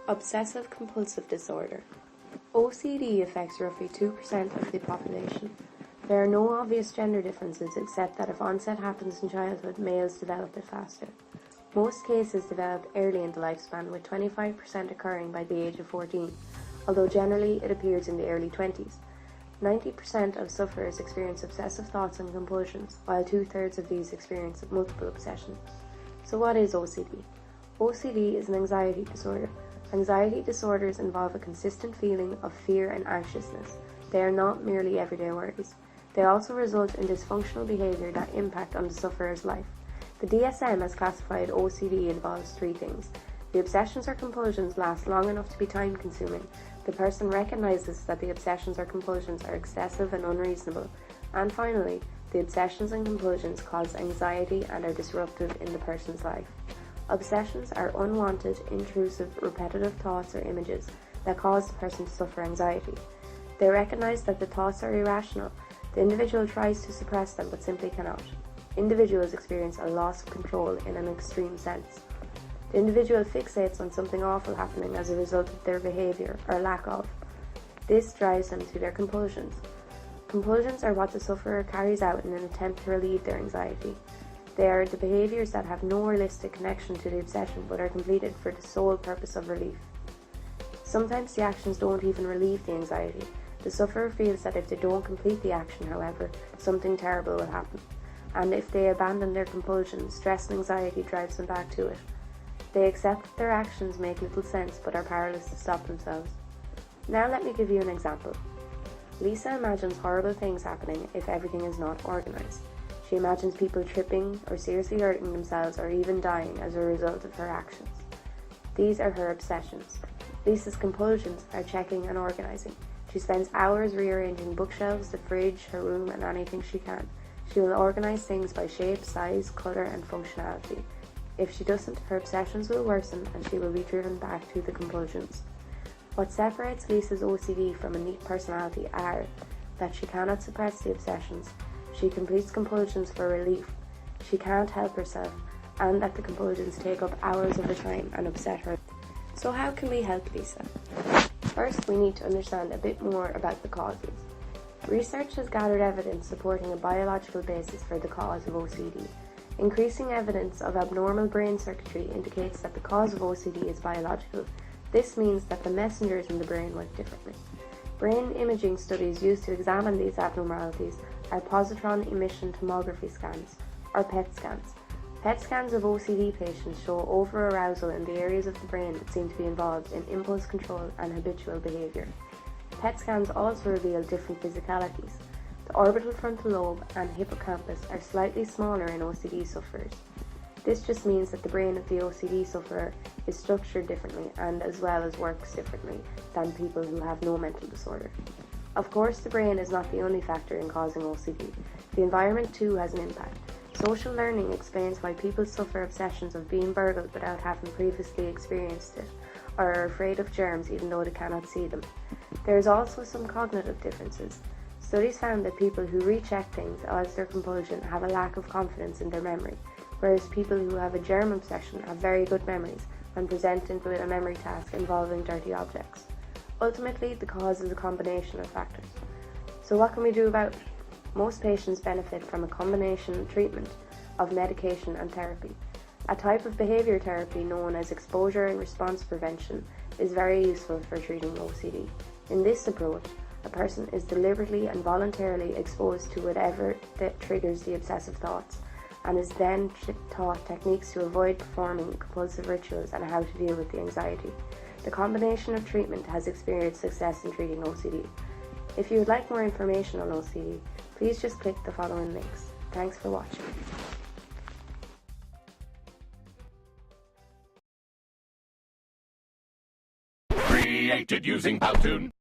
Obsessive-compulsive disorder. OCD affects roughly 2% of the population. There are no obvious gender differences except that if onset happens in childhood, males develop it faster. Most cases develop early in the lifespan, with 25% occurring by the age of 14, although generally it appears in the early 20s. 90% of sufferers experience obsessive thoughts and compulsions, while 2/3 of these experience multiple obsessions. So what is OCD? OCD is an anxiety disorder. Anxiety disorders involve a consistent feeling of fear and anxiousness. They are not merely everyday worries. They also result in dysfunctional behavior that impact on the sufferer's life. The DSM has classified OCD involves 3 things. The obsessions or compulsions last long enough to be time-consuming. The person recognizes that the obsessions or compulsions are excessive and unreasonable. And finally, the obsessions and compulsions cause anxiety and are disruptive in the person's life. Obsessions are unwanted, intrusive, repetitive thoughts or images that cause the person to suffer anxiety. They recognize that the thoughts are irrational. The individual tries to suppress them but simply cannot. Individuals experience a loss of control in an extreme sense. The individual fixates on something awful happening as a result of their behavior or lack of. This drives them to their compulsions. Compulsions are what the sufferer carries out in an attempt to relieve their anxiety. They are the behaviors that have no realistic connection to the obsession but are completed for the sole purpose of relief. Sometimes the actions don't even relieve the anxiety. The sufferer feels that if they don't complete the action, however, something terrible will happen. And if they abandon their compulsion, stress and anxiety drives them back to it. They accept that their actions make little sense but are powerless to stop themselves. Now let me give you an example. Lisa imagines horrible things happening if everything is not organized. She imagines people tripping or seriously hurting themselves or even dying as a result of her actions. These are her obsessions. Lisa's compulsions are checking and organizing. She spends hours rearranging bookshelves, the fridge, her room, and anything she can. She will organize things by shape, size, color, and functionality. If she doesn't, her obsessions will worsen and she will be driven back to the compulsions. What separates Lisa's OCD from a neat personality are that she cannot suppress the obsessions, she completes compulsions for relief, she can't help herself, and that the compulsions take up hours of her time and upset her. So how can we help Lisa? First, we need to understand a bit more about the causes. Research has gathered evidence supporting a biological basis for the cause of OCD. Increasing evidence of abnormal brain circuitry indicates that the cause of OCD is biological. This means that the messengers in the brain work differently. Brain imaging studies used to examine these abnormalities are positron emission tomography scans, or PET scans. PET scans of OCD patients show over-arousal in the areas of the brain that seem to be involved in impulse control and habitual behavior. PET scans also reveal different physicalities. The orbital frontal lobe and hippocampus are slightly smaller in OCD sufferers. This just means that the brain of the OCD sufferer is structured differently and as well as works differently than people who have no mental disorder. Of course, the brain is not the only factor in causing OCD. The environment too has an impact. Social learning explains why people suffer obsessions of being burgled without having previously experienced it, or are afraid of germs even though they cannot see them. There is also some cognitive differences. Studies found that people who recheck things as their compulsion have a lack of confidence in their memory, whereas people who have a germ obsession have very good memories when presented with a memory task involving dirty objects. Ultimately, the cause is a combination of factors. So what can we do about it? Most patients benefit from a combination treatment of medication and therapy. A type of behavior therapy known as exposure and response prevention is very useful for treating OCD. In this approach, a person is deliberately and voluntarily exposed to whatever that triggers the obsessive thoughts, and is then taught techniques to avoid performing compulsive rituals and how to deal with the anxiety. The combination of treatment has experienced success in treating OCD. If you would like more information on OCD, please just click the following links. Thanks for watching. Created using Powtoon.